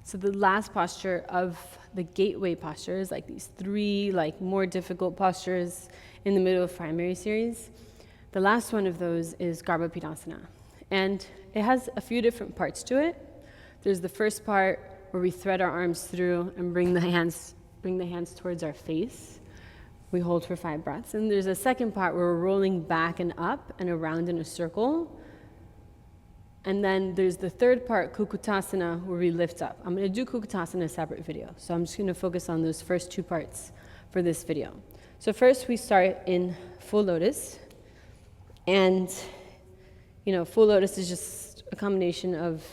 So the last posture of the gateway postures, like these three like more difficult postures in the middle of primary series, the last one of those is Garbha Pidasana. And it has a few different parts to it. There's the first part where we thread our arms through and bring the hands towards our face. We hold for 5 breaths. And there's a second part where we're rolling back and up and around in a circle. And then there's the third part, Kukutasana, where we lift up. I'm going to do Kukutasana in a separate video. So I'm just going to focus on those first 2 parts for this video. So first we start in full lotus. And, full lotus is just a combination of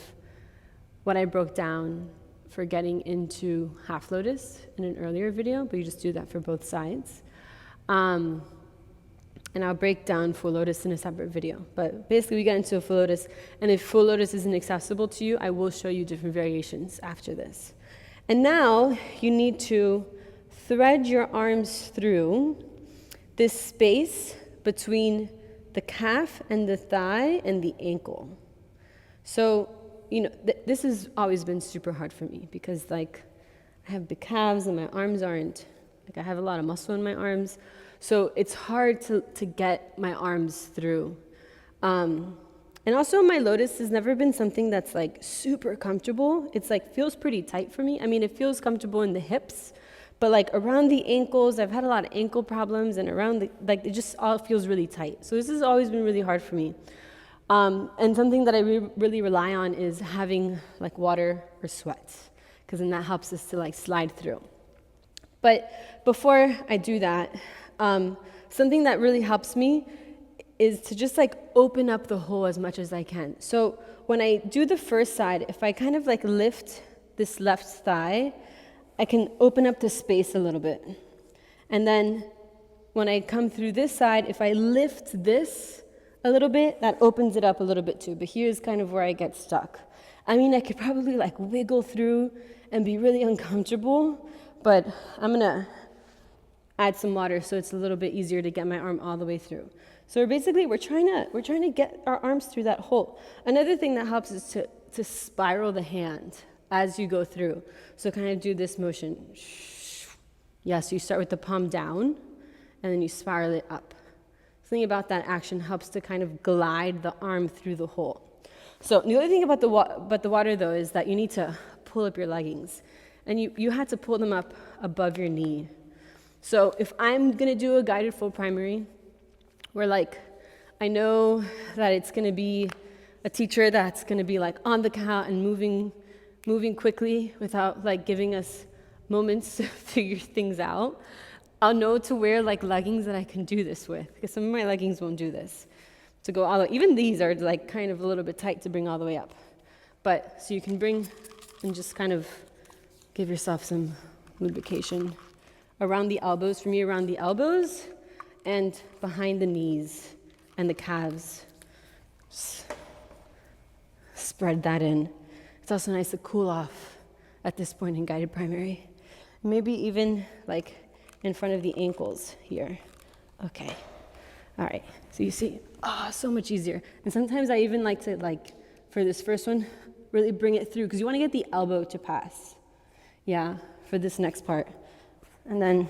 what I broke down for getting into half lotus in an earlier video, but you just do that for both sides. And I'll break down full lotus in a separate video. But basically we get into a full lotus, and if full lotus isn't accessible to you, I will show you different variations after this. And now you need to thread your arms through this space between the calf and the thigh and the ankle. So, this has always been super hard for me because I have big calves and my arms aren't, I have a lot of muscle in my arms. So it's hard to get my arms through. And also my lotus has never been something that's super comfortable. It's feels pretty tight for me. I mean, it feels comfortable in the hips, but around the ankles, I've had a lot of ankle problems, and around it just all feels really tight. So this has always been really hard for me. And something that I really rely on is having water or sweat, because then that helps us to slide through. But before I do that, something that really helps me is to just open up the hole as much as I can. So when I do the first side, if I kind of lift this left thigh, I can open up the space a little bit. And then when I come through this side, if I lift this a little bit, that opens it up a little bit too. But here's kind of where I get stuck. I mean, I could probably wiggle through and be really uncomfortable, but I'm gonna add some water so it's a little bit easier to get my arm all the way through. So we're trying to get our arms through that hole. Another thing that helps is to spiral the hand as you go through. So kind of do this motion. Yeah, so you start with the palm down and then you spiral it up. Something about that action helps to kind of glide the arm through the hole. So the other thing about the water though is that you need to pull up your leggings, and you had to pull them up above your knee. So if I'm gonna do a guided full primary, where I know that it's gonna be a teacher that's gonna be on the count and moving quickly without giving us moments to figure things out, I'll know to wear leggings that I can do this with, because some of my leggings won't do this. To go all the way, even these are kind of a little bit tight to bring all the way up. But so you can bring and just kind of give yourself some lubrication around the elbows, for me around the elbows and behind the knees and the calves. Just spread that in. It's also nice to cool off at this point in guided primary. Maybe even in front of the ankles here. Okay. All right. So you see, so much easier. And sometimes I even like to, for this first one, really bring it through, because you want to get the elbow to pass. Yeah, for this next part. And then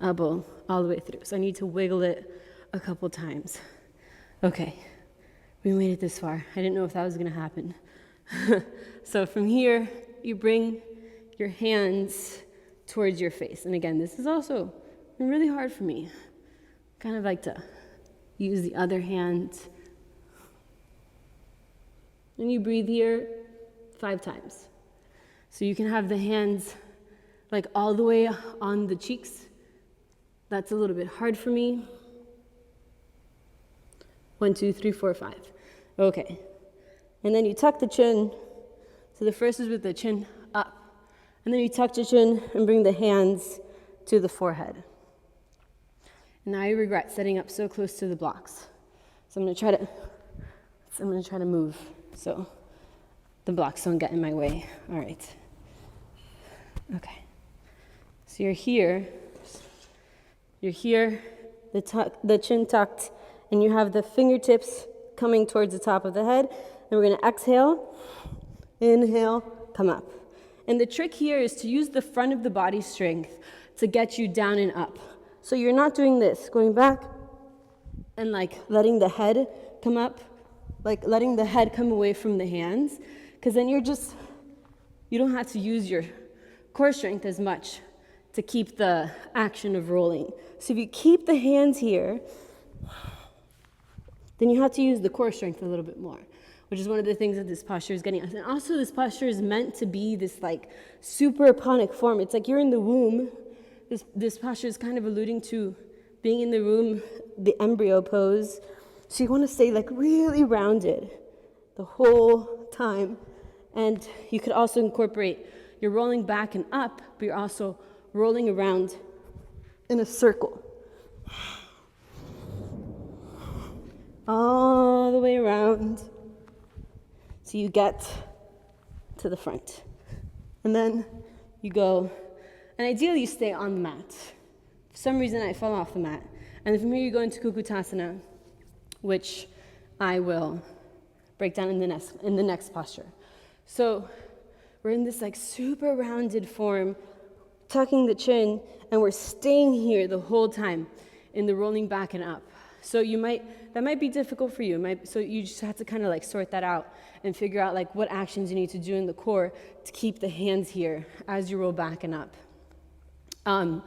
elbow all the way through. So I need to wiggle it a couple times. Okay. We made it this far. I didn't know if that was going to happen. So from here, you bring your hands towards your face. And again, this is also really hard for me. Kind of like to use the other hand. And you breathe here 5 times. So you can have the hands all the way on the cheeks. That's a little bit hard for me. 1, 2, 3, 4, 5. Okay. And then you tuck the chin. So the first is with the chin up. And then you tuck the chin and bring the hands to the forehead. And now I regret setting up so close to the blocks. So I'm going to try to move so the blocks don't get in my way. All right. Okay. So you're here, the chin tucked, and you have the fingertips coming towards the top of the head. And we're going to exhale Inhale, come up. And the trick here is to use the front of the body strength to get you down and up. So you're not doing this, going back and like letting the head come up, like letting the head come away from the hands, because then you don't have to use your core strength as much to keep the action of rolling. So if you keep the hands here, then you have to use the core strength a little bit more, which is one of the things that this posture is getting at. And also this posture is meant to be this like supinate form. It's like you're in the womb. This posture is kind of alluding to being in the womb, the embryo pose. So you want to stay like really rounded the whole time. And you could also incorporate, you're rolling back and up, but you're also rolling around in a circle. All the way around. So you get to the front. And then you go, and ideally you stay on the mat. For some reason I fell off the mat. And then from here you go into Kukutasana, which I will break down in the next posture. So we're in this like super rounded form, tucking the chin, and we're staying here the whole time in the rolling back and up. So that might be difficult for you. So you just have to kind of like sort that out and figure out like what actions you need to do in the core to keep the hands here as you roll back and up. A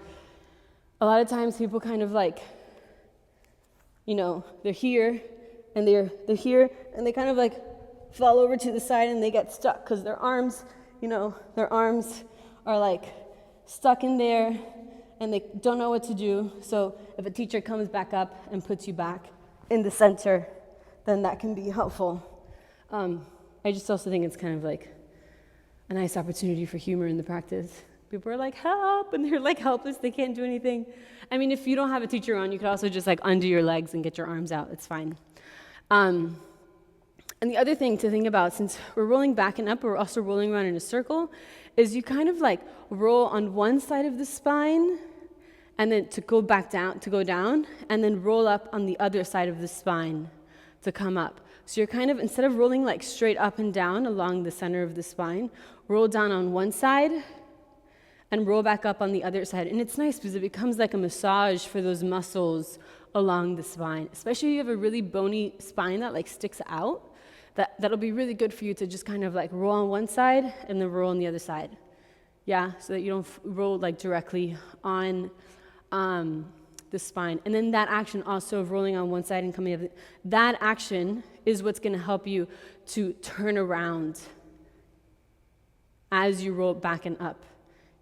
lot of times people kind of like, they're here and they're here and they kind of like fall over to the side and they get stuck because their arms are like stuck in there and they don't know what to do. So if a teacher comes back up and puts you back in the center, then that can be helpful. I just also think it's kind of like a nice opportunity for humor in the practice. People are like, help, and they're like helpless, they can't do anything. I mean, if you don't have a teacher on, you could also just like undo your legs and get your arms out, it's fine. And the other thing to think about, since we're rolling back and up, but we're also rolling around in a circle, is you kind of like roll on one side of the spine, and then to go down, and then roll up on the other side of the spine to come up. So you're kind of, instead of rolling like straight up and down along the center of the spine, roll down on one side, and roll back up on the other side. And it's nice because it becomes like a massage for those muscles along the spine, especially if you have a really bony spine that like sticks out. That'll be really good for you to just kind of like roll on one side and then roll on the other side. Yeah, so that you don't roll like directly on the spine. And then that action also of rolling on one side and coming up, that action is what's gonna help you to turn around as you roll back and up.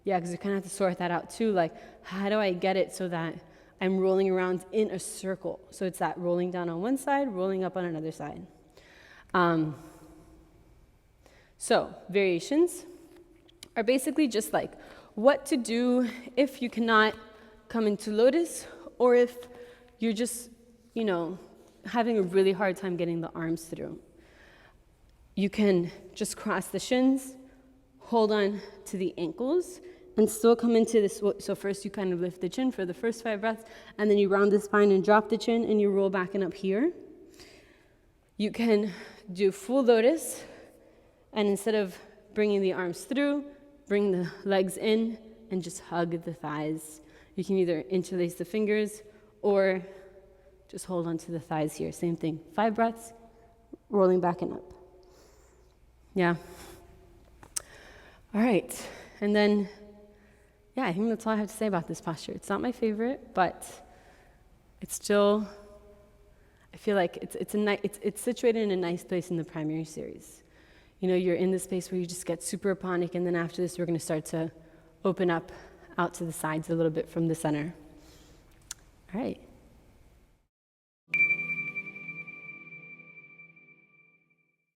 Yeah, because you kind of have to sort that out too, like how do I get it so that I'm rolling around in a circle? So it's that rolling down on one side, rolling up on another side. So variations are basically just like what to do if you cannot come into lotus, or if you're just, having a really hard time getting the arms through. You can just cross the shins, hold on to the ankles, and still come into this. So first you kind of lift the chin for the first 5 breaths, and then you round the spine and drop the chin, and you roll back and up here. You can do full lotus, and instead of bringing the arms through, bring the legs in and just hug the thighs. You can either interlace the fingers or just hold on to the thighs here. Same thing. 5 breaths, rolling back and up. Yeah. All right. And then, I think that's all I have to say about this posture. It's not my favorite, but it's still, I feel like it's situated in a nice place in the primary series. You're in this space where you just get super aponic, and then after this, we're going to start to open up out to the sides a little bit from the center. All right.